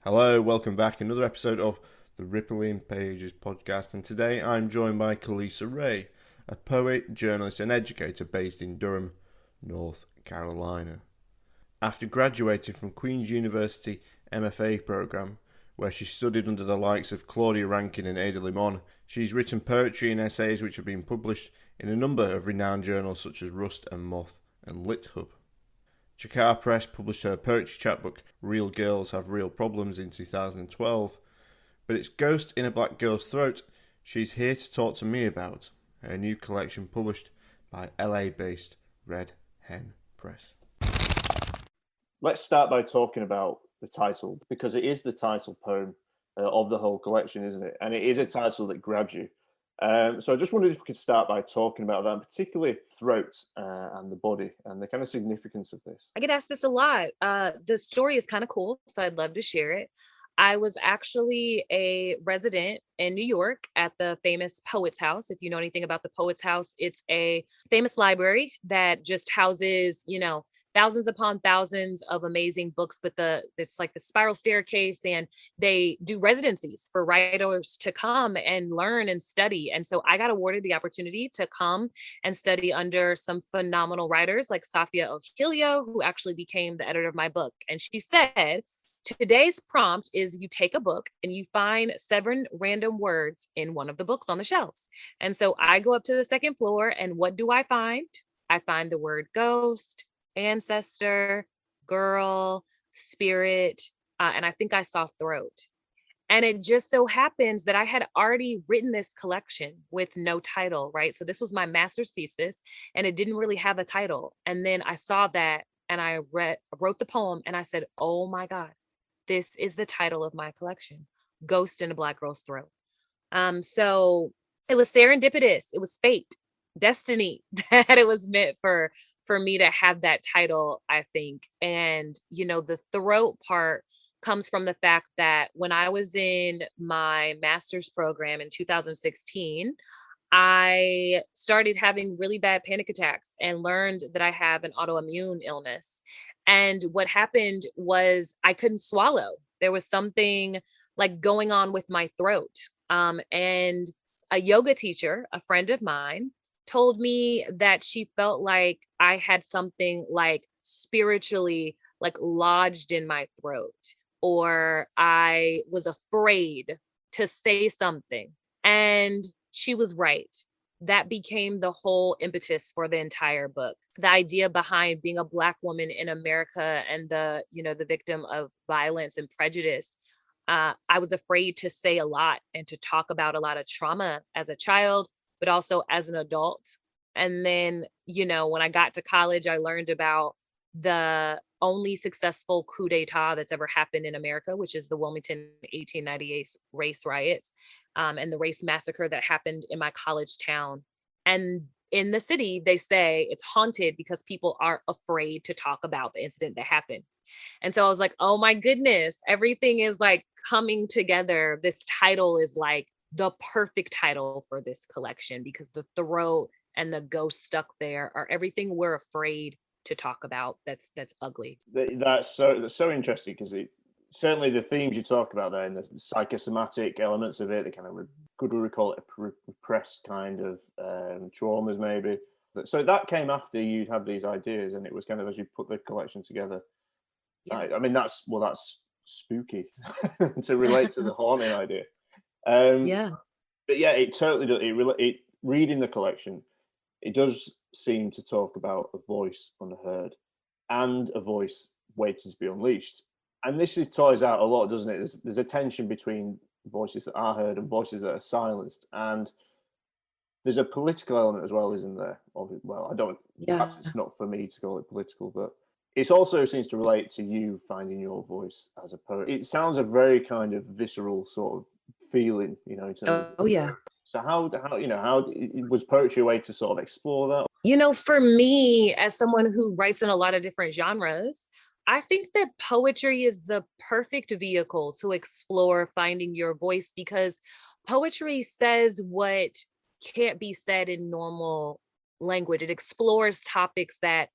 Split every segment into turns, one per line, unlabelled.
Hello, welcome back. Another episode of the Rippling Pages podcast, and today I'm joined by Khalisa Rae, a poet, journalist, and educator based in Durham, North Carolina. After graduating from Queen's University MFA program, where she studied under the likes of Claudia Rankine and Ada Limón, she's written poetry and essays which have been published in a number of renowned journals such as Rust and Moth and LitHub. Chakar Press published her poetry chapbook Real Girls Have Real Problems in 2012, but it's Ghost in a Black Girl's Throat she's here to talk to me about, her new collection published by LA-based Red Hen Press. Let's start by talking about the title, because it is the title poem of the whole collection, isn't it? And it is a title that grabs you. So I just wondered if we could start by talking about that, and particularly throat and the body and the kind of significance of this.
I get asked this a lot. The story is kind of cool, so I'd love to share it. I was actually a resident in New York at the famous Poets House. If you know anything about the Poets House, it's a famous library that just houses, thousands upon thousands of amazing books, but it's like the spiral staircase, and they do residencies for writers to come and learn and study. And so I got awarded the opportunity to come and study under some phenomenal writers like Safia O'Hilio, who actually became the editor of my book. And she said, today's prompt is you take a book and you find 7 random words in one of the books on the shelves. And so I go up to the second floor, and what do I find? I find the word ghost, ancestor, girl, spirit, and I think I saw throat. And it just so happens that I had already written this collection with no title, right? So this was my master's thesis, and it didn't really have a title. And then I saw that, and I wrote the poem, and I said, oh my God, this is the title of my collection, Ghost in a Black Girl's Throat. So it was serendipitous. It was fate, destiny that it was meant for me to have that title, I think. And, the throat part comes from the fact that when I was in my master's program in 2016, I started having really bad panic attacks and learned that I have an autoimmune illness. And what happened was I couldn't swallow. There was something like going on with my throat. And a yoga teacher, a friend of mine, told me that she felt like I had something like spiritually like lodged in my throat, or I was afraid to say something. And she was right. That became the whole impetus for the entire book. The idea behind being a Black woman in America and the victim of violence and prejudice. I was afraid to say a lot and to talk about a lot of trauma as a child, but also as an adult. And then, when I got to college, I learned about the only successful coup d'etat that's ever happened in America, which is the Wilmington 1898 race riots, and the race massacre that happened in my college town. And in the city, they say it's haunted because people are afraid to talk about the incident that happened. And so I was like, oh my goodness, everything is like coming together. This title is like the perfect title for this collection, because the throat and the ghost stuck there are everything we're afraid to talk about that's ugly.
That's so interesting, because it certainly the themes you talk about there and the psychosomatic elements of it, the kind of could we call it a repressed kind of traumas maybe. So that came after you'd had these ideas, and it was kind of as you put the collection together.
Yeah.
I mean that's spooky to relate to the haunting idea.
Yeah.
But yeah, it totally does. It reading the collection, it does seem to talk about a voice unheard and a voice waiting to be unleashed. And this toys out a lot, doesn't it? There's a tension between voices that are heard and voices that are silenced. And there's a political element as well, isn't there? Well,
Yeah.
perhaps it's not for me to call it political, but it also seems to relate to you finding your voice as a poet. It sounds a very kind of visceral sort of feeling, in terms of.
Oh yeah.
So how was poetry a way to sort of explore that?
For me, as someone who writes in a lot of different genres, I think that poetry is the perfect vehicle to explore finding your voice, because poetry says what can't be said in normal language. It explores topics that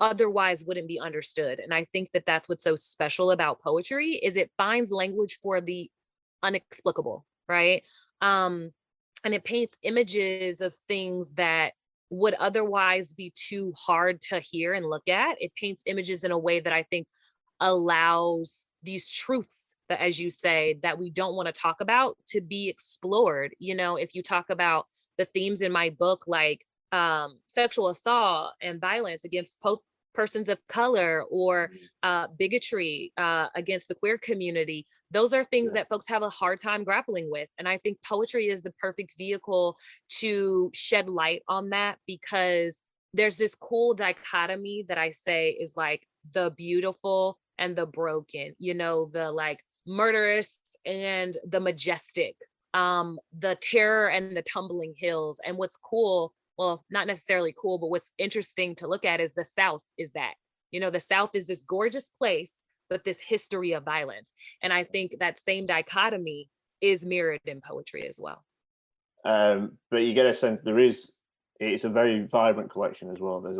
otherwise wouldn't be understood. And I think that that's what's so special about poetry is it finds language for the unexplicable, right? Um, and it paints images of things that would otherwise be too hard to hear and look at. It paints images in a way that I think allows these truths that, as you say, that we don't want to talk about to be explored. You know, if you talk about the themes in my book, like sexual assault and violence against persons of color, or bigotry against the queer community, those are things that folks have a hard time grappling with. And I think poetry is the perfect vehicle to shed light on that, because there's this cool dichotomy that I say is like the beautiful and the broken, you know, the like murderous and the majestic, the terror and the tumbling hills. And what's cool, well, not necessarily cool, but what's interesting to look at is the South is that, you know, the South is this gorgeous place, but this history of violence. And I think that same dichotomy is mirrored in poetry as well.
But you get a sense it's a very vibrant collection as well. There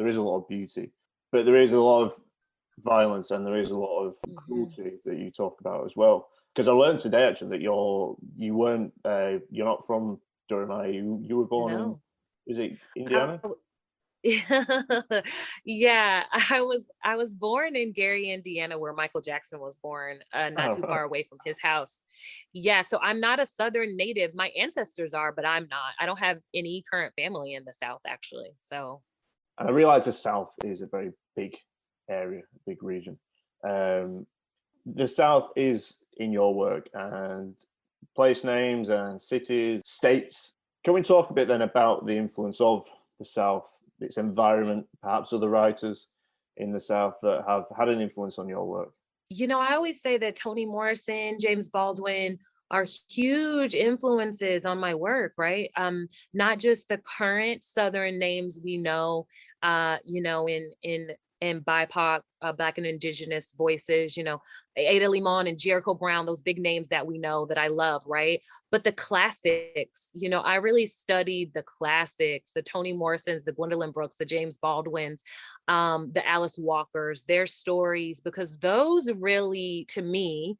is a lot of beauty, but there is a lot of violence and there is a lot of cruelty that you talk about as well. Because I learned today actually that you're not from Durham, are you? You were born in,
No.
is it Indiana?
Yeah, I was born in Gary, Indiana, where Michael Jackson was born, not
Oh,
too
right.
far away from his house. Yeah, so I'm not a Southern native. My ancestors are, but I'm not. I don't have any current family in the South, actually. So
And I realize the South is a very big area, big region. Um, the South is in your work, and place names and cities, states. Can we talk a bit then about the influence of the South, its environment, perhaps other writers in the South that have had an influence on your work?
you know, I always say that Toni Morrison, James Baldwin are huge influences on my work, right? Not just the current Southern names we know, you know, in BIPOC, Black and Indigenous voices, you know, Ada Limón and Jericho Brown, those big names that we know that I love, right? But the classics, you know, I really studied the classics, the Toni Morrisons, the Gwendolyn Brooks, the James Baldwins, the Alice Walkers, their stories, because those really, to me,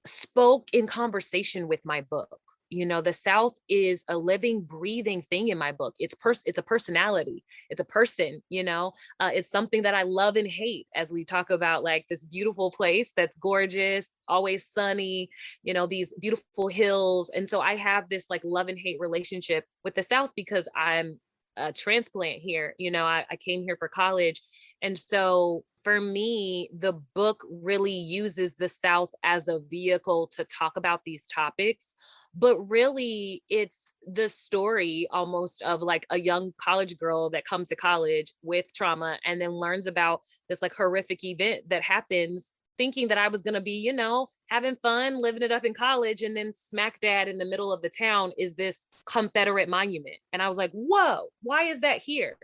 spoke in conversation with my book. You know, the South is a living, breathing thing in my book. It's a personality. It's a person, you know, it's something that I love and hate, as we talk about like this beautiful place that's gorgeous, always sunny, you know, these beautiful hills. And so I have this like love and hate relationship with the South because I'm a transplant here. You know, I came here for college. And so for me, the book really uses the South as a vehicle to talk about these topics. But really, it's the story almost of like a young college girl that comes to college with trauma and then learns about this like horrific event that happens, thinking that I was going to be, you know, having fun, living it up in college. And then smack dab in the middle of the town is this Confederate monument. And I was like, whoa, why is that here?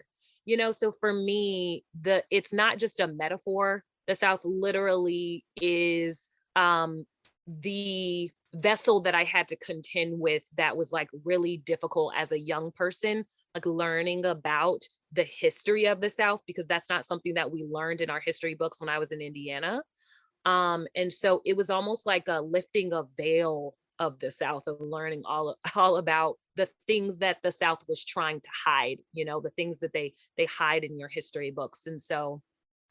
You know, so for me, it's not just a metaphor. The South literally is the vessel that I had to contend with that was like really difficult as a young person, like learning about the history of the South, because that's not something that we learned in our history books when I was in Indiana. And so it was almost like a lifting a veil of the South, of learning all about the things that the South was trying to hide, you know, the things that they hide in your history books. And so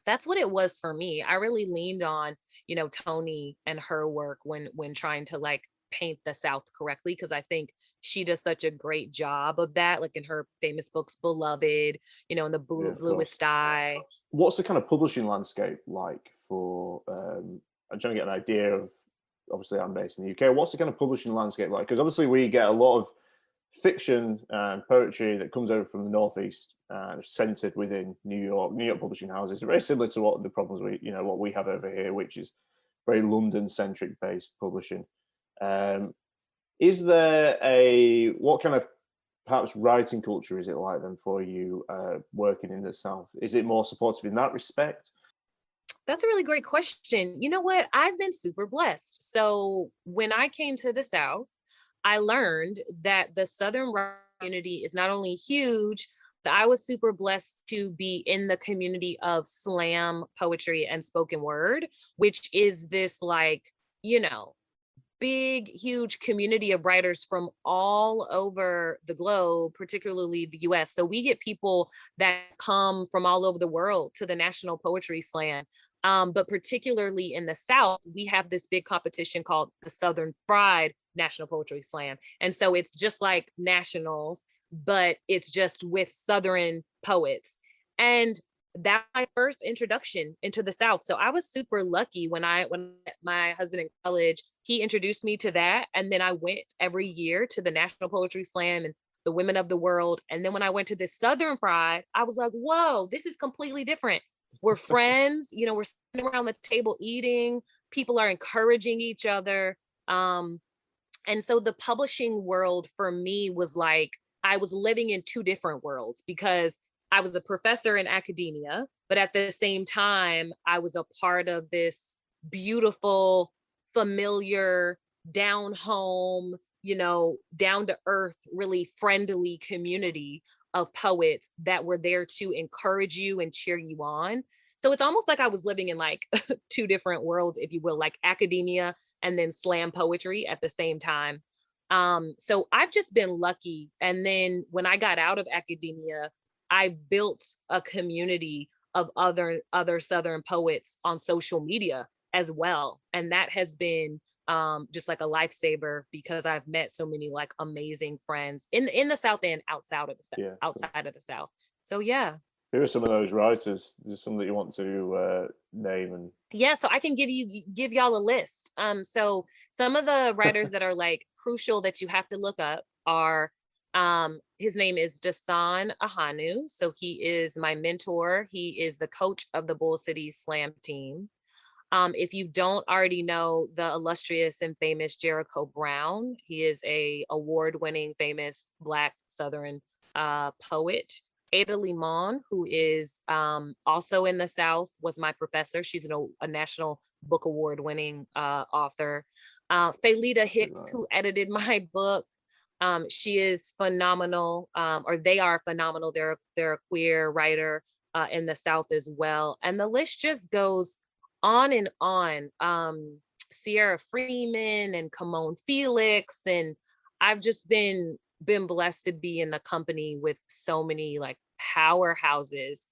that's what it was for me. I really leaned on, you know, Toni and her work when trying to like paint the South correctly, because I think she does such a great job of that, like in her famous books, Beloved, you know, in the
Yeah, of course.
bluest eye.
What's the kind of publishing landscape like for? I'm trying to get an idea of. Obviously, I'm based in the UK. What's the kind of publishing landscape like? Because obviously, we get a lot of fiction and poetry that comes over from the northeast and centered within New York publishing houses. Very similar to what the problems what we have over here, which is very London centric based publishing. Um, is there what kind of perhaps writing culture is it like then for you working in the South? Is it more supportive in that respect?
That's a really great question. You know what? I've been super blessed. So when I came to the South, I learned that the Southern community is not only huge, I was super blessed to be in the community of slam poetry and spoken word, which is this like, you know, big, huge community of writers from all over the globe, particularly the US. So we get people that come from all over the world to the National Poetry Slam. But particularly in the South, we have this big competition called the Southern Pride National Poetry Slam. And so it's just like nationals, but it's just with Southern poets. And that my first introduction into the South. So I was super lucky when my husband in college, he introduced me to that. And then I went every year to the National Poetry Slam and the Women of the World. And then when I went to this Southern Pride, I was like, whoa, this is completely different. We're friends, you know, we're sitting around the table eating, people are encouraging each other. And so the publishing world for me was like, I was living in two different worlds because I was a professor in academia, but at the same time, I was a part of this beautiful, familiar, down home, you know, down to earth, really friendly community of poets that were there to encourage you and cheer you on. So it's almost like I was living in like two different worlds, if you will, like academia and then slam poetry at the same time. So I've just been lucky. And then when I got out of academia, I built a community of other Southern poets on social media as well. And that has been just like a lifesaver because I've met so many like amazing friends in the South and outside of the South, outside of the South. So yeah.
Who are some of those writers? There's some that you want to name and
Yeah, so I can give y'all a list. So some of the writers that are like crucial that you have to look up are his name is Dasan Ahanu. So he is my mentor. He is the coach of the Bull City Slam team. If you don't already know the illustrious and famous Jericho Brown, he is a award-winning, famous Black Southern poet. Ada Limón, who is also in the South, was my professor. She's a National Book Award winning author. Felita Hicks, who edited my book. She is phenomenal, or they are phenomenal. They're a queer writer in the South as well. And the list just goes on and on. Siarra Freeman and Camonghne Felix. And I've just been blessed to be in the company with so many like powerhouses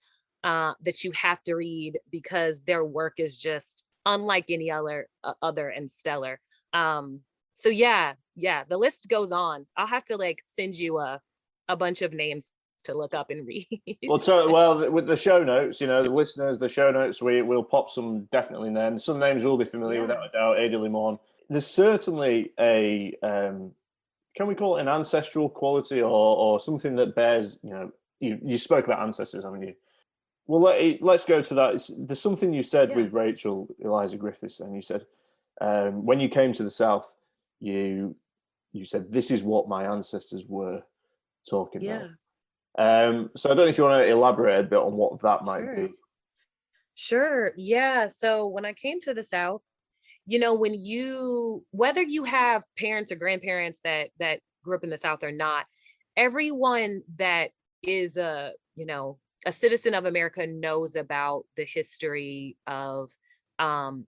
that you have to read because their work is just unlike any other and stellar. So yeah, the list goes on. I'll have to like send you a bunch of names to look up and read.
Well, with the show notes, you know, the listeners, the show notes, we'll pop some definitely in there. And some names will be familiar without a doubt. Ada Limón. There's certainly a can we call it an ancestral quality or something that bears, you know, you spoke about ancestors, haven't you? Well, let's go to that. There's something you said with Rachel Eliza Griffiths, and you said when you came to the South, you said this is what my ancestors were talking about. So I don't know if you want to elaborate a bit on what that might be.
Sure. Yeah. So when I came to the South, you know, whether you have parents or grandparents that grew up in the South or not, everyone that is a citizen of America knows about the history of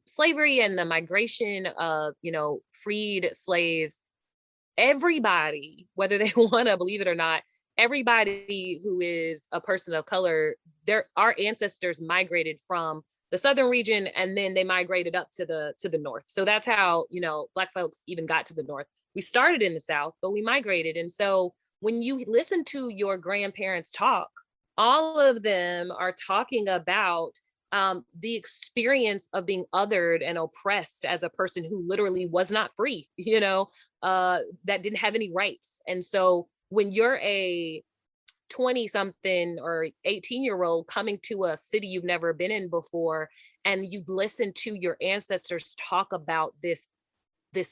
slavery and the migration of, you know, freed slaves. Everybody, whether they want to believe it or not, everybody who is a person of color, our ancestors migrated from the southern region and then they migrated up to the north. So that's how, you know, Black folks even got to the north. We started in the South, but we migrated. And so when you listen to your grandparents talk, all of them are talking about the experience of being othered and oppressed as a person who literally was not free, you know, that didn't have any rights. And so when you're a 20 something or 18-year-old coming to a city you've never been in before, and you listen to your ancestors talk about this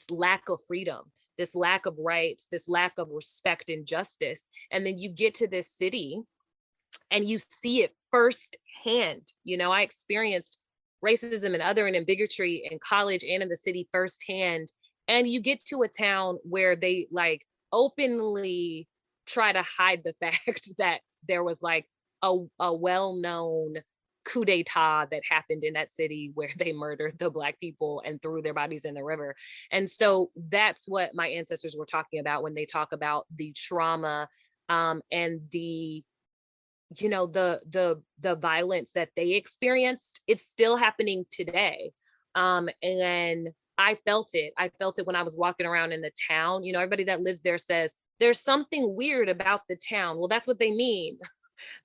lack of freedom, this lack of rights, this lack of respect and justice, and then you get to this city and you see it firsthand. You know, I experienced racism and othering and bigotry in college and in the city firsthand. And you get to a town where they like openly try to hide the fact that there was like a well-known coup d'etat that happened in that city where they murdered the Black people and threw their bodies in the river. And so that's what my ancestors were talking about when they talk about the trauma, and the, you know, the violence that they experienced. It's still happening today. And I felt it. I felt it when I was walking around in the town. You know, everybody that lives there says there's something weird about the town. Well, that's what they mean.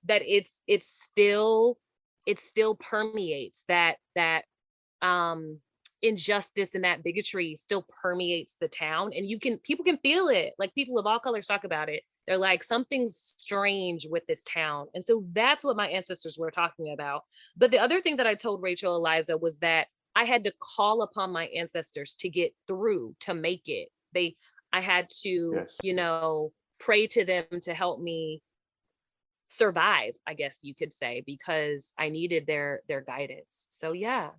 That it still permeates that injustice and that bigotry still permeates the town, and people can feel it. Like, people of all colors talk about it. They're like, something's strange with this town. And so that's what my ancestors were talking about. But the other thing that I told Rachel Eliza was that I had to call upon my ancestors to get through, to make it. I had to,
Yes.
you know, pray to them to help me survive, I guess you could say, because I needed their guidance. So yeah.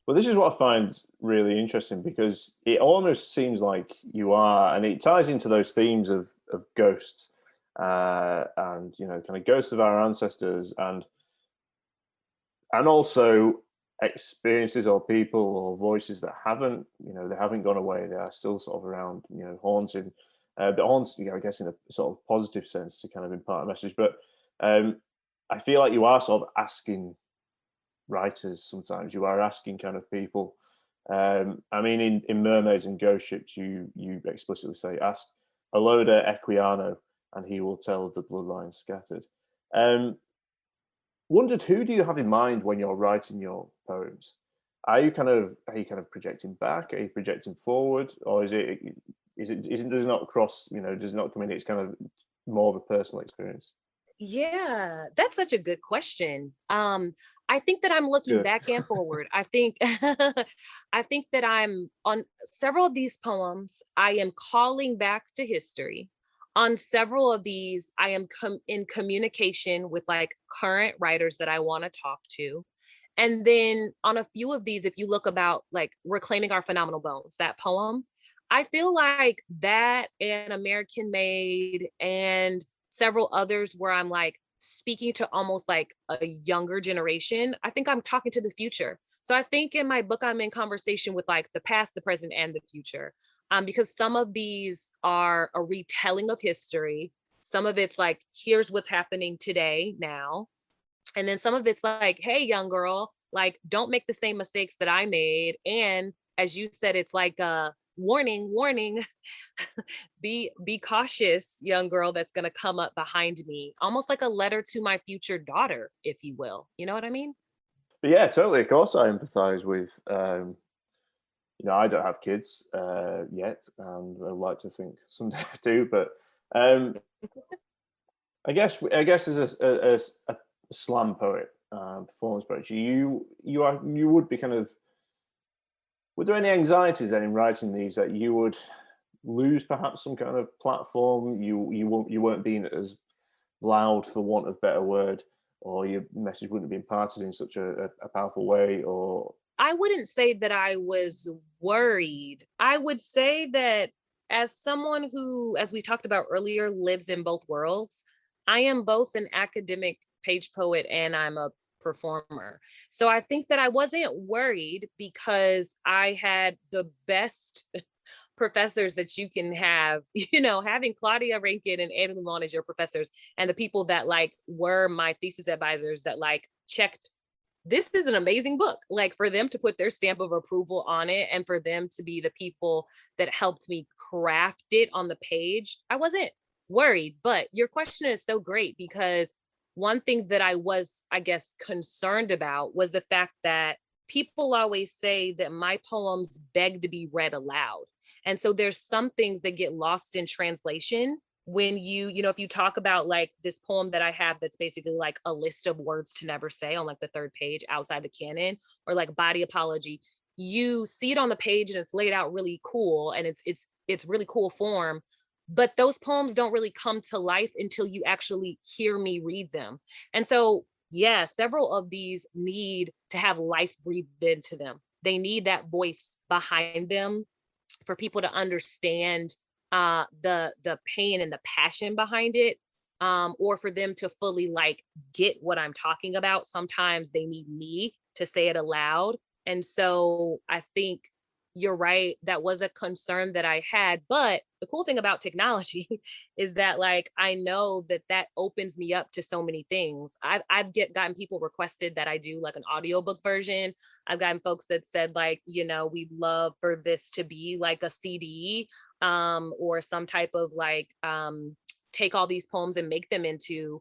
Well, this is what I find really interesting, because it almost seems like you are, and it ties into those themes of ghosts, and, you know, kind of ghosts of our ancestors, and also experiences or people or voices that haven't, you know, they haven't gone away. They are still sort of around, you know, haunting, but haunting, you know, I guess in a sort of positive sense to kind of impart a message. But I feel like you are sort of asking writers, sometimes you are asking kind of people. I mean, in Mermaids and Ghost Ships, you explicitly say, ask Aloda Equiano, and he will tell of the bloodline scattered. Wondered, who do you have in mind when you're writing your poems? Are you kind of projecting back? Are you projecting forward, or is it does it not cross? You know, does it not come in? It's kind of more of a personal experience.
Yeah, that's such a good question. I think that I'm looking
Good.
back and forward. I think I think that I'm on several of these poems, I am calling back to history. On several of these, I am in communication with like current writers that I want to talk to. And then on a few of these, if you look about like Reclaiming Our Phenomenal Bones, that poem, I feel like that and American Made and several others where I'm like speaking to almost like a younger generation. I think I'm talking to the future. So I think in my book, I'm in conversation with like the past, the present, and the future. Because some of these are a retelling of history. Some of it's like, here's what's happening today, now. And then some of it's like, hey, young girl, like, don't make the same mistakes that I made. And as you said, it's like a warning, warning, be cautious, young girl, that's going to come up behind me, almost like a letter to my future daughter, if you will. You know what I mean?
But yeah, totally. Of course, I empathise with. You know, I don't have kids yet, and I'd like to think someday I do. But um, I guess as a slam poet, performance poet, you would be kind of. Were there any anxieties then in writing these, that you would lose perhaps some kind of platform? You weren't being as loud, for want of better word, or your message wouldn't be imparted in such a powerful way, or
I wouldn't say that I was worried. I would say that as someone who, as we talked about earlier, lives in both worlds, I am both an academic page poet and I'm a performer. So I think that I wasn't worried because I had the best professors that you can have, you know, having Claudia Rankine and Anna Limón as your professors, and the people that like were my thesis advisors that like checked, this is an amazing book, like for them to put their stamp of approval on it and for them to be the people that helped me craft it on the page, I wasn't worried. But your question is so great, because one thing that I was, I guess, concerned about was the fact that people always say that my poems beg to be read aloud. And so there's some things that get lost in translation when you know, if you talk about like this poem that I have that's basically like a list of words to never say on like the third page outside the canon, or like Body Apology, you see it on the page and it's laid out really cool and it's really cool form. But those poems don't really come to life until you actually hear me read them. And so, yeah, several of these need to have life breathed into them. They need that voice behind them for people to understand the pain and the passion behind it. or for them to fully like get what I'm talking about. Sometimes they need me to say it aloud. And so I think you're right. That was a concern that I had. But the cool thing about technology is that like I know that that opens me up to so many things. Gotten people requested that I do like an audiobook version. I've gotten folks that said like, you know, we'd love for this to be like a CD, or some type of like take all these poems and make them into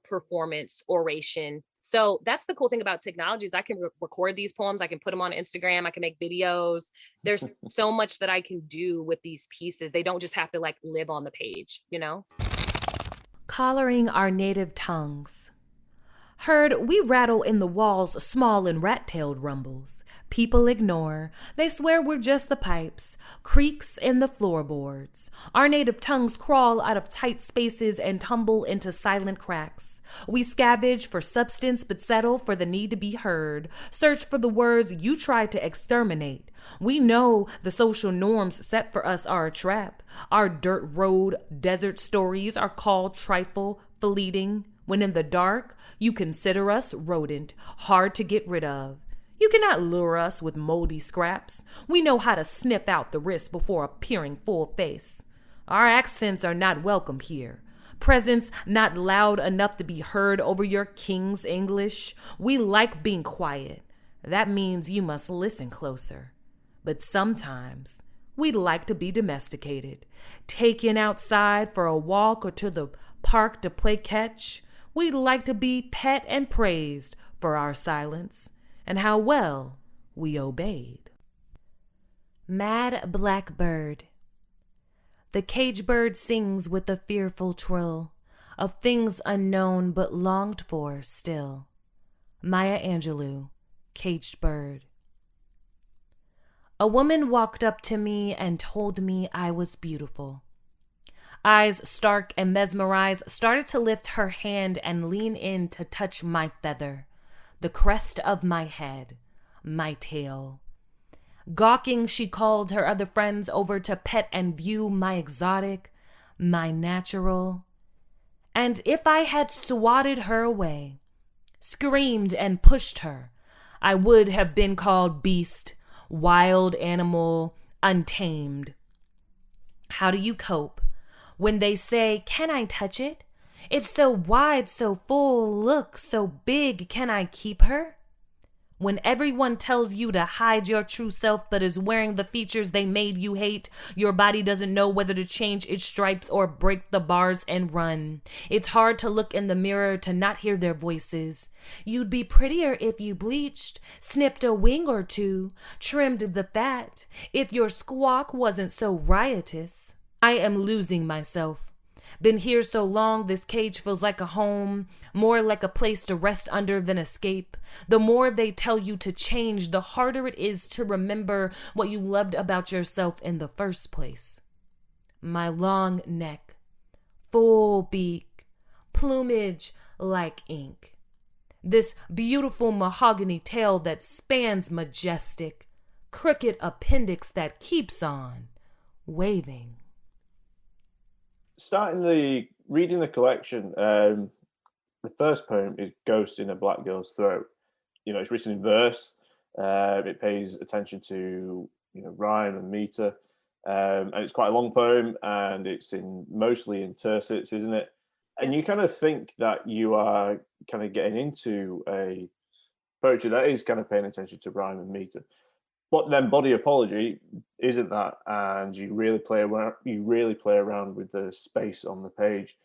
performance oration. So that's the cool thing about technology is I can record these poems. I can put them on Instagram. I can make videos. There's so much that I can do with these pieces. They don't just have to like live on the page, you know?
Collaring our native tongues. Heard we rattle in the walls small and rat-tailed rumbles. People ignore. They swear we're just the pipes, creaks in the floorboards. Our native tongues crawl out of tight spaces and tumble into silent cracks. We scavenge for substance but settle for the need to be heard. Search for the words you try to exterminate. We know the social norms set for us are a trap. Our dirt road desert stories are called trifle, fleeting. When in the dark, you consider us rodent, hard to get rid of. You cannot lure us with moldy scraps. We know how to sniff out the risk before appearing full face. Our accents are not welcome here. Presence not loud enough to be heard over your king's English. We like being quiet. That means you must listen closer. But sometimes we'd like to be domesticated, taken outside for a walk or to the park to play catch. We'd like to be pet and praised for our silence and how well we obeyed. Mad Blackbird. The cage bird sings with a fearful trill of things unknown but longed for still. Maya Angelou, Caged Bird. A woman walked up to me and told me I was beautiful. Eyes stark and mesmerized, started to lift her hand and lean in to touch my feather, the crest of my head, my tail. Gawking, she called her other friends over to pet and view my exotic, my natural. And if I had swatted her away, screamed and pushed her, I would have been called beast, wild animal, untamed. How do you cope when they say, "Can I touch it? It's so wide, so full, look, so big, can I keep her?" When everyone tells you to hide your true self but is wearing the features they made you hate, your body doesn't know whether to change its stripes or break the bars and run. It's hard to look in the mirror to not hear their voices. You'd be prettier if you bleached, snipped a wing or two, trimmed the fat, if your squawk wasn't so riotous. I am losing myself. Been here so long, this cage feels like a home, more like a place to rest under than escape. The more they tell you to change, the harder it is to remember what you loved about yourself in the first place. My long neck, full beak, plumage like ink. This beautiful mahogany tail that spans majestic, crooked appendix that keeps on waving.
Reading the collection, the first poem is Ghost in a Black Girl's Throat. You know, it's written in verse. It pays attention to, you know, rhyme and meter. And it's quite a long poem, and it's mostly in tercets, isn't it? And you kind of think that you are kind of getting into a poetry that is kind of paying attention to rhyme and meter. But then body apology isn't that, and you really play around with the space on the page.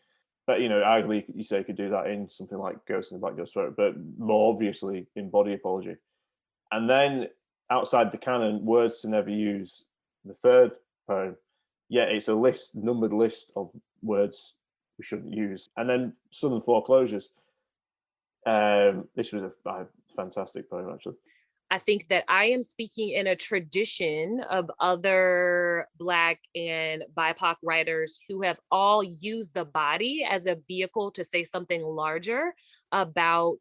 But you know, arguably you say you could do that in something like Ghost in the Black Girl's Throat, but more obviously in body apology. And then outside the canon, Words to Never Use, the third poem, yeah, it's a numbered list of words we shouldn't use. And then Southern Foreclosures. This was a fantastic poem, actually.
I think that I am speaking in a tradition of other Black and BIPOC writers who have all used the body as a vehicle to say something larger about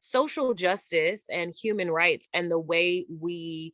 social justice and human rights and the way we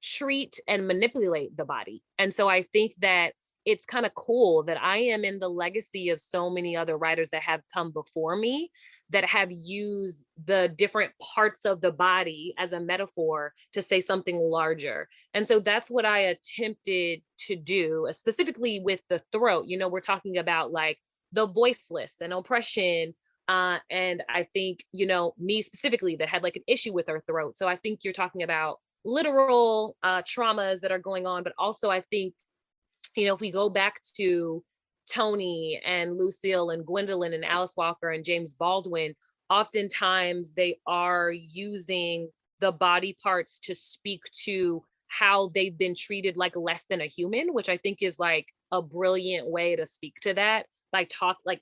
treat and manipulate the body. And so I think that it's kind of cool that I am in the legacy of so many other writers that have come before me that have used the different parts of the body as a metaphor to say something larger. And so that's what I attempted to do, specifically with the throat. You know, we're talking about like the voiceless and oppression. And I think, you know, me specifically that had like an issue with her throat. So I think you're talking about literal traumas that are going on, but also I think, you know, if we go back to Toni and Lucille and Gwendolyn and Alice Walker and James Baldwin, oftentimes they are using the body parts to speak to how they've been treated like less than a human, which I think is like a brilliant way to speak to that, like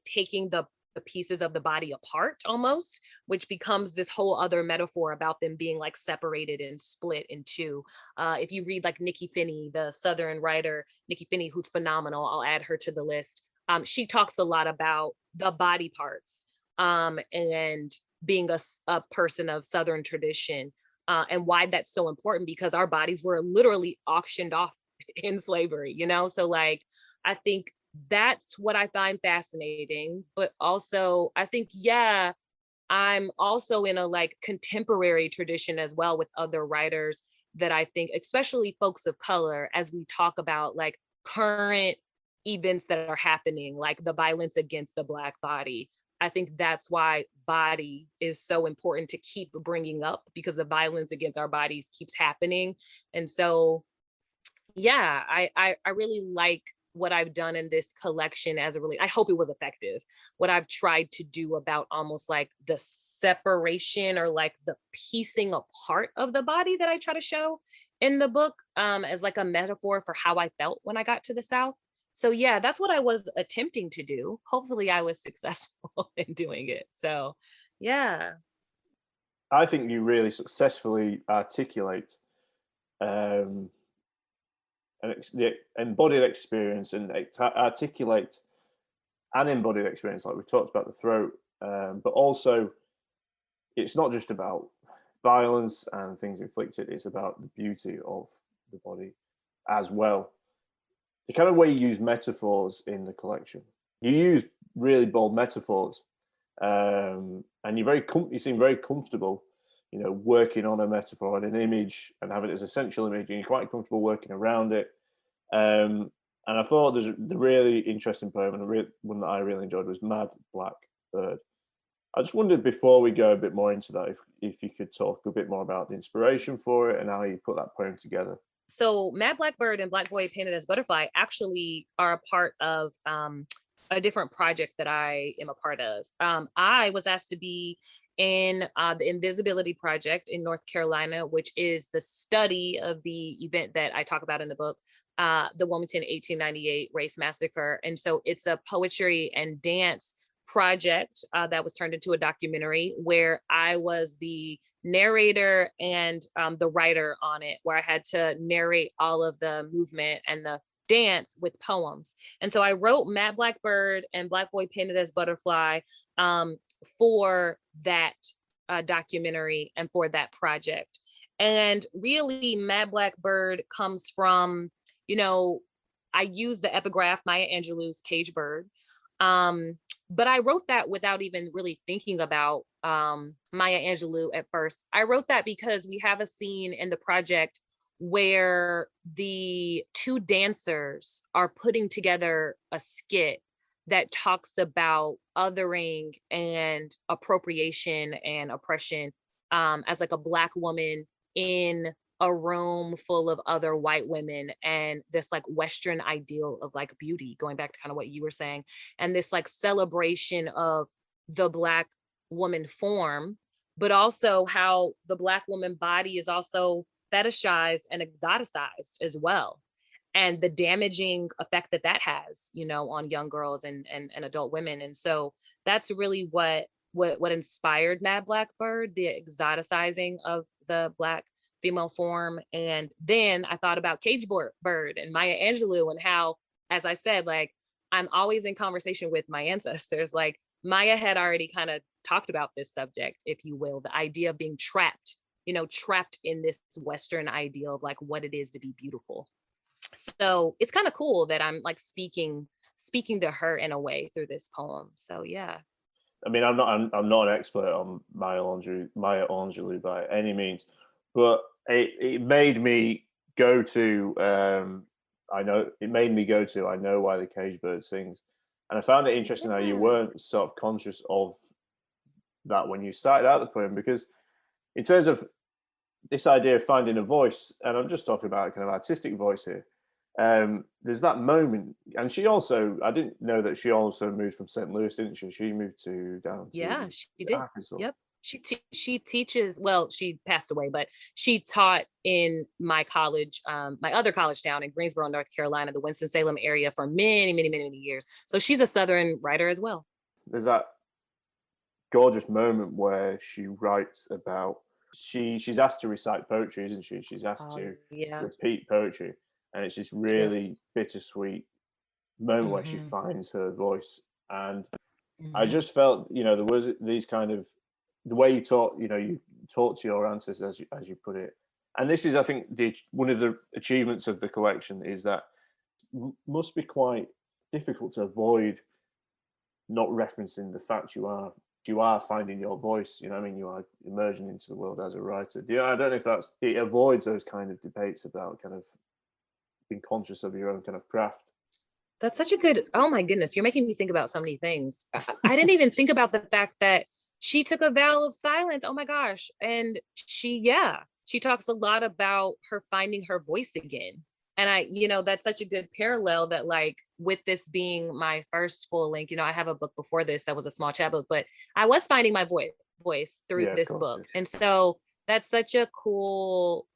taking the pieces of the body apart almost, which becomes this whole other metaphor about them being like separated and split in two. If you read like Nikky Finney, the Southern writer, Nikky Finney, who's phenomenal, I'll add her to the list. She talks a lot about the body parts and being a person of Southern tradition and why that's so important, because our bodies were literally auctioned off in slavery, you know? So like, I think that's what I find fascinating, but also I think, yeah, I'm also in a like contemporary tradition as well with other writers that I think, especially folks of color, as we talk about like current events that are happening, like the violence against the Black body. I think that's why body is so important to keep bringing up, because the violence against our bodies keeps happening. And so, yeah, I really like what I've done in this collection as a really, I hope it was effective, what I've tried to do about almost like the separation or like the piecing apart of the body that I try to show in the book as like a metaphor for how I felt when I got to the South. So yeah, that's what I was attempting to do. Hopefully I was successful in doing it. So yeah.
I think you really successfully articulate the embodied experience and articulate an embodied experience, like we talked about the throat, but also it's not just about violence and things inflicted, it's about the beauty of the body as well. The kind of way you use metaphors in the collection, you use really bold metaphors, and you seem very comfortable, you know, working on a metaphor and an image and having it as a central image, and you're quite comfortable working around it. And I thought there's the really interesting poem, and one that I really enjoyed was Mad Black Bird. I just wondered, before we go a bit more into that, if you could talk a bit more about the inspiration for it and how you put that poem together.
So Mad Black Bird and Black Boy Painted as Butterfly actually are a part of a different project that I am a part of. I was asked to be in the Invisibility Project in North Carolina, which is the study of the event that I talk about in the book, the Wilmington 1898 Race Massacre. And so it's a poetry and dance project that was turned into a documentary where I was the narrator and the writer on it, where I had to narrate all of the movement and the dance with poems. And so I wrote Mad Black Bird and Black Boy Painted as Butterfly for that documentary and for that project. And really, Mad Black Bird comes from, you know, I use the epigraph Maya Angelou's Cage Bird. But I wrote that without even really thinking about Maya Angelou at first. I wrote that because we have a scene in the project where the two dancers are putting together a skit that talks about othering and appropriation and oppression as like a Black woman in a room full of other white women, and this like Western ideal of like beauty, going back to kind of what you were saying, and this like celebration of the Black woman form, but also how the Black woman body is also fetishized and exoticized as well, and the damaging effect that that has, you know, on young girls and adult women. And so that's really what inspired Mad Black Bird, the exoticizing of the Black female form. And then I thought about Cage Bird and Maya Angelou, and how, as I said, like I'm always in conversation with my ancestors. Like Maya had already kind of talked about this subject, if you will, the idea of being trapped, you know, trapped in this Western ideal of like what it is to be beautiful. So it's kind of cool that I'm like speaking to her in a way through this poem. So yeah.
I mean, I'm not an expert on Maya Angelou by any means, but it made me go to I know why the cage bird sings, and I found it interesting how you
Yeah.
weren't sort of conscious of that when you started out the poem, because in terms of this idea of finding a voice, and I'm just talking about kind of artistic voice here. There's that moment, and she also, I didn't know that she also moved from St. Louis, didn't she? She moved down
Yeah,
to
she did.
Arkansas.
Yep. She teaches, well, she passed away, but she taught in my college, my other college down in Greensboro, North Carolina, the Winston-Salem area for many, many, many, many years. So she's a Southern writer as well.
There's that gorgeous moment where she writes about she's asked to recite poetry, isn't she? She's asked to repeat poetry, and it's this really bittersweet moment where she finds her voice. And I just felt, there was these kind of, the way you talk, you talk to your ancestors, as you put it. And this is, I think, one of the achievements of the collection is that must be quite difficult to avoid not referencing the fact you are finding your voice. You are emerging into the world as a writer. I don't know if it avoids those kind of debates about kind of being conscious of your own kind of craft.
That's such a good, oh my goodness, you're making me think about so many things. I didn't even think about the fact that she took a vow of silence. Oh my gosh. And she talks a lot about her finding her voice again. And that's such a good parallel that, like, with this being my first full length, I have a book before this that was a small chat book, but I was finding my voice through this book. Yes. And so that's such a cool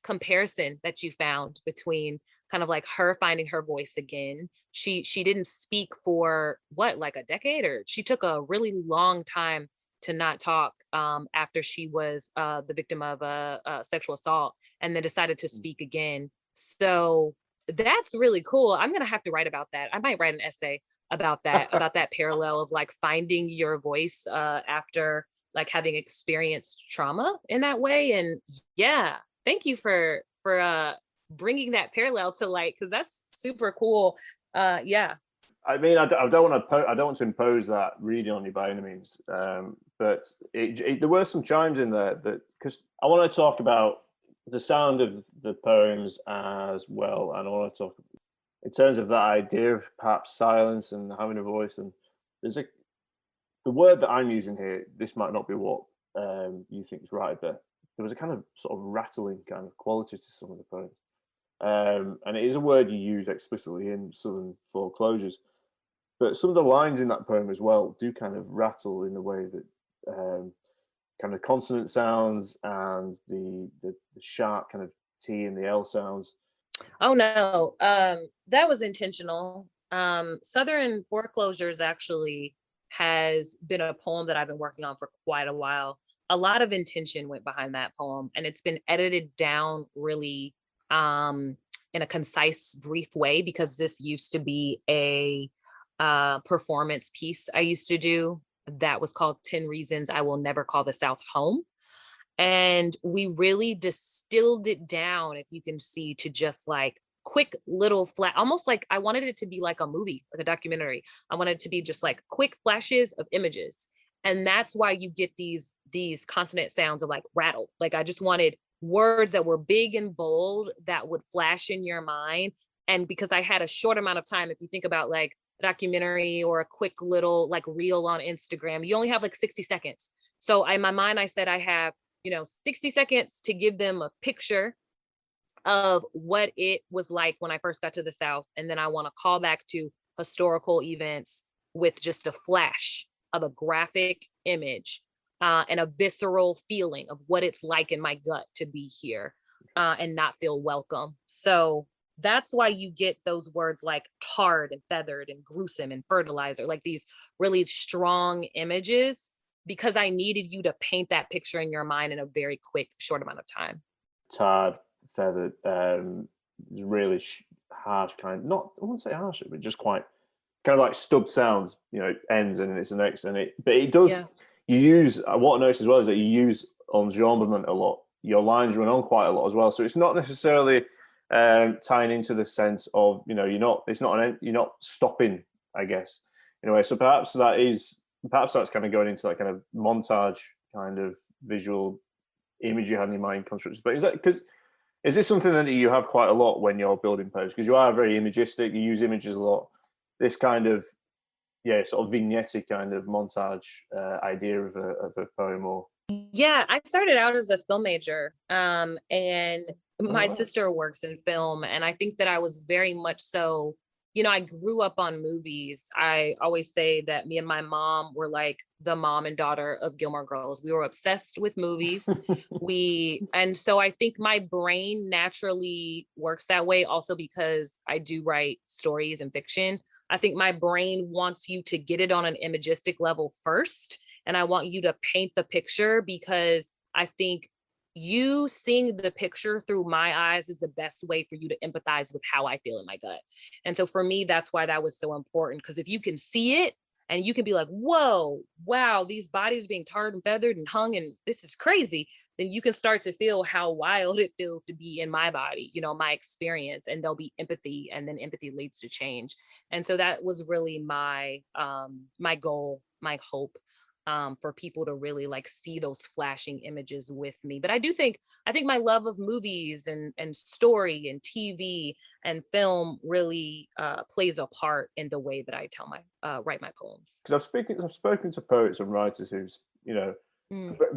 comparison that you found between kind of like her finding her voice again. She didn't speak for like a decade, or she took a really long time to not talk after she was the victim of a sexual assault, and then decided to speak again. So that's really cool. I'm gonna have to write about that. I might write an essay about that parallel of like finding your voice after like having experienced trauma in that way. And yeah, thank you for bringing that parallel to light, because that's super cool. Yeah.
I mean, I don't want to impose that reading on you by any means, but there were some chimes in there that, because I want to talk about the sound of the poems as well, and I want to talk in terms of that idea of perhaps silence and having a voice. And the word that I'm using here, this might not be what you think is right, but there was a kind of sort of rattling kind of quality to some of the poems. And it is a word you use explicitly in Southern foreclosures. But some of the lines in that poem as well do kind of rattle in the way that kind of consonant sounds and the sharp kind of T and the L sounds.
Oh no, that was intentional. Southern Foreclosures actually has been a poem that I've been working on for quite a while. A lot of intention went behind that poem, and it's been edited down really in a concise, brief way, because this used to be a performance piece I used to do that was called 10 Reasons I Will Never Call the South Home. And we really distilled it down, if you can see, to just like quick little flat, almost like I wanted it to be like a movie, like a documentary. I wanted it to be just like quick flashes of images. And that's why you get these consonant sounds of like rattle. Like I just wanted words that were big and bold that would flash in your mind. And because I had a short amount of time, if you think about like a documentary or a quick little like reel on Instagram, you only have like 60 seconds. So in my mind, I said I have 60 seconds to give them a picture of what it was like when I first got to the South. And then I want to call back to historical events with just a flash of a graphic image and a visceral feeling of what it's like in my gut to be here and not feel welcome. So that's why you get those words like tarred and feathered and gruesome and fertilizer, like these really strong images, because I needed you to paint that picture in your mind in a very quick, short amount of time.
Tarred, feathered, really harsh kind, I wouldn't say harsh, but just quite kind of like stubbed sounds, it ends and it's the next, but it does, you use, what I noticed as well is that you use enjambment a lot. Your lines run on quite a lot as well. So it's not necessarily tying into the sense of, you know, you're not stopping, I guess, in a way. So perhaps that's kind of going into that kind of montage kind of visual image you had in your mind constructed. But is this something that you have quite a lot when you're building poems? Because you are very imagistic, you use images a lot. This kind of, sort of vignette kind of montage idea of a poem, or
yeah, I started out as a film major, and my sister works in film, and I think that I was very much so, you know, I grew up on movies. I always say that me and my mom were like the mom and daughter of Gilmore Girls. We were obsessed with movies. And so I think my brain naturally works that way also because I do write stories and fiction. I think my brain wants you to get it on an imagistic level first. And I want you to paint the picture because I think you seeing the picture through my eyes is the best way for you to empathize with how I feel in my gut. And so for me, that's why that was so important. Because if you can see it and you can be like, whoa, wow, these bodies being tarred and feathered and hung, and this is crazy, then you can start to feel how wild it feels to be in my body, you know, my experience, and there'll be empathy, and then empathy leads to change. And so that was really my my goal, my hope, for people to really like see those flashing images with me. But I think my love of movies and story and TV and film really plays a part in the way that I tell my write my poems.
Because I've spoken to poets and writers who's, you know,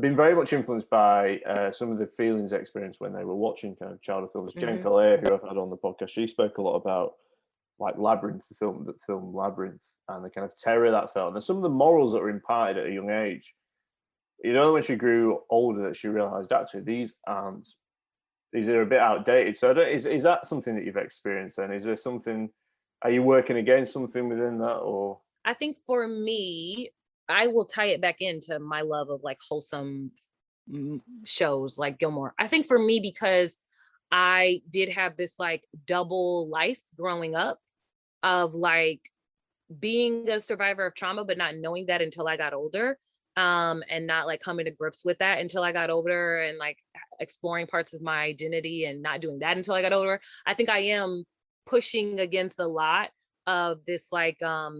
been very much influenced by some of the feelings they experienced when they were watching kind of childhood films. Jen Calais, who I've had on the podcast, she spoke a lot about like Labyrinth, the film Labyrinth, and the kind of terror that felt, and some of the morals that were imparted at a young age. You know, when she grew older, that she realised actually these are a bit outdated. So is that something that you've experienced? And is there something? Are you working against something within that, or?
I think for me, I will tie it back into my love of like wholesome shows like Gilmore. I think for me, because I did have this like double life growing up of like being a survivor of trauma, but not knowing that until I got older, and not like coming to grips with that until I got older, and like exploring parts of my identity and not doing that until I got older. I think I am pushing against a lot of this, like, I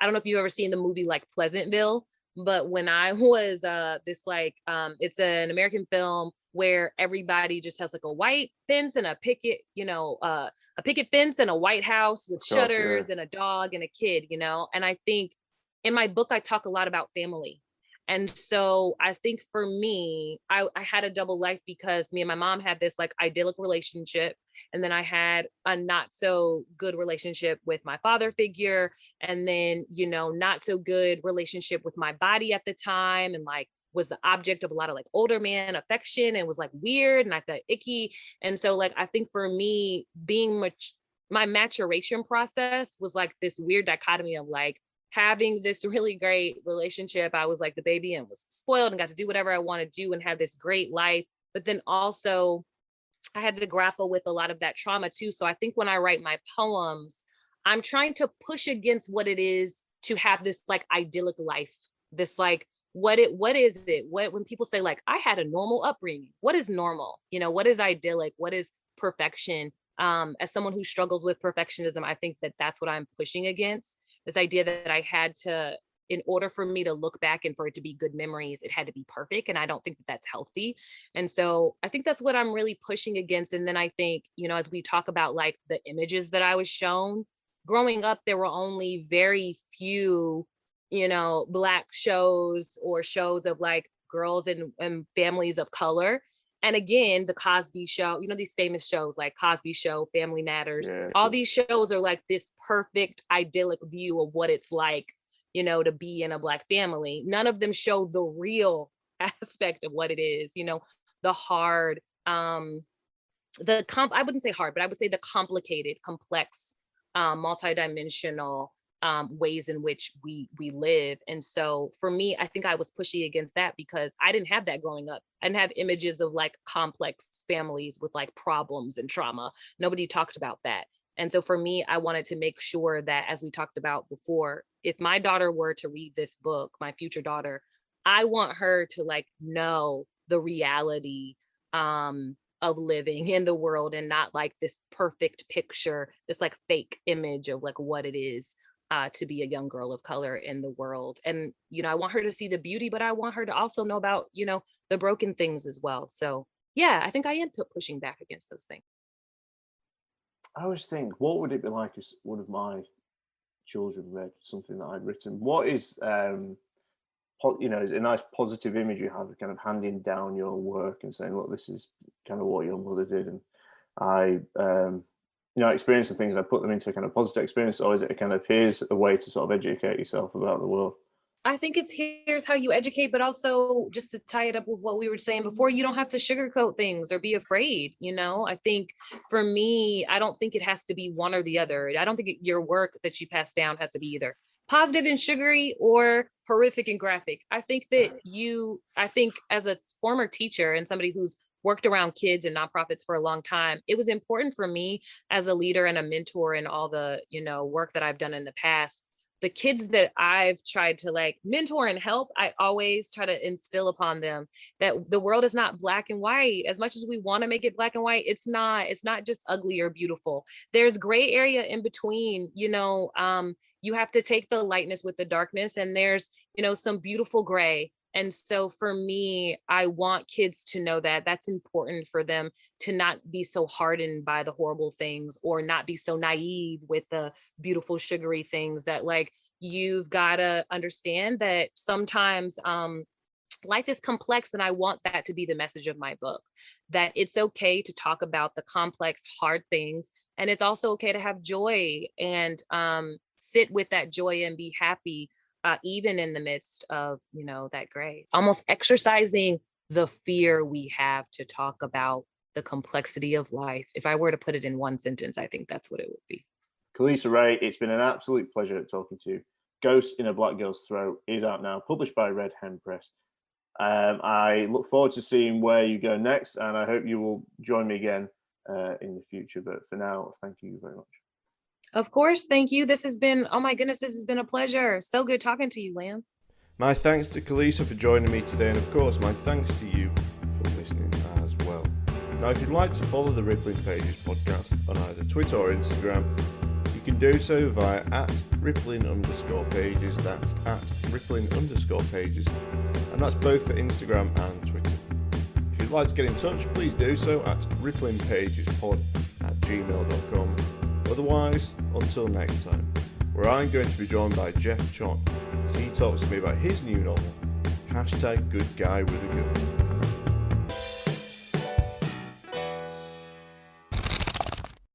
don't know if you've ever seen the movie like Pleasantville, but when I was this like, it's an American film where everybody just has like a white fence and a picket, a picket fence and a white house with shutters and a dog and a kid, and I think in my book, I talk a lot about family. And so I think for me, I had a double life because me and my mom had this like idyllic relationship. And then I had a not so good relationship with my father figure. And then, not so good relationship with my body at the time. And like was the object of a lot of like older man affection and was like weird and I felt icky. And so like, I think for me my maturation process was like this weird dichotomy of like, having this really great relationship. I was like the baby and was spoiled and got to do whatever I want to do and have this great life. But then also I had to grapple with a lot of that trauma too. So I think when I write my poems, I'm trying to push against what it is to have this like idyllic life, this like, what is it? When people say like, I had a normal upbringing, what is normal? What is idyllic? What is perfection? As someone who struggles with perfectionism, I think that that's what I'm pushing against. This idea that I had to, in order for me to look back and for it to be good memories, it had to be perfect. And I don't think that that's healthy. And so I think that's what I'm really pushing against. And then I think, as we talk about like the images that I was shown, growing up, there were only very few, Black shows or shows of like girls and families of color. And again, the Cosby Show, these famous shows like Cosby Show, Family Matters, all these shows are like this perfect idyllic view of what it's like, to be in a Black family. None of them show the real aspect of what it is, the hard, I wouldn't say hard, but I would say the complicated, complex, multidimensional ways in which we live. And so for me, I think I was pushing against that because I didn't have that growing up. I didn't have images of like complex families with like problems and trauma. Nobody talked about that. And so for me, I wanted to make sure that, as we talked about before, if my daughter were to read this book, my future daughter, I want her to like know the reality of of living in the world, and not like this perfect picture, this like fake image of like what it is to be a young girl of color in the world. And, I want her to see the beauty, but I want her to also know about, the broken things as well. So yeah, I think I am pushing back against those things.
I always think, what would it be like if one of my children read something that I'd written? What is, is a nice positive image you have, kind of handing down your work and saying, look, this is kind of what your mother did. And I, experience some things and I put them into a kind of positive experience, or is it a kind of, here's a way to sort of educate yourself about the world?
I think it's here's how you educate, but also just to tie it up with what we were saying before, you don't have to sugarcoat things or be afraid. I think for me, I don't think it has to be one or the other. I don't think your work that you pass down has to be either positive and sugary or horrific and graphic. I think as a former teacher and somebody who's worked around kids and nonprofits for a long time, it was important for me as a leader and a mentor in all the, work that I've done in the past. The kids that I've tried to like mentor and help, I always try to instill upon them that the world is not black and white. As much as we want to make it black and white, it's not just ugly or beautiful. There's gray area in between. You have to take the lightness with the darkness, and there's, some beautiful gray. And so for me, I want kids to know that that's important for them, to not be so hardened by the horrible things, or not be so naive with the beautiful sugary things. That like, you've got to understand that sometimes life is complex. And I want that to be the message of my book, that it's okay to talk about the complex, hard things. And it's also okay to have joy and sit with that joy and be happy. Even in the midst of, that gray, almost exercising the fear we have to talk about the complexity of life. If I were to put it in one sentence, I think that's what it would be.
Khalisa Rae, it's been an absolute pleasure talking to you. Ghost in a Black Girl's Throat is out now, published by Red Hen Press. I look forward to seeing where you go next, and I hope you will join me again in the future. But for now, thank you very much.
Of course. Thank you. This has been, oh my goodness, this has been a pleasure. So good talking to you, Lamb.
My thanks to Khalisa for joining me today. And of course, my thanks to you for listening as well. Now, if you'd like to follow the Rippling Pages podcast on either Twitter or Instagram, you can do so via @rippling_pages. That's @rippling_pages. And that's both for Instagram and Twitter. If you'd like to get in touch, please do so at ripplingpagespod@gmail.com. Otherwise, until next time, where I'm going to be joined by Jeff Chon as he talks to me about his new novel, #GoodGuyWithAGun.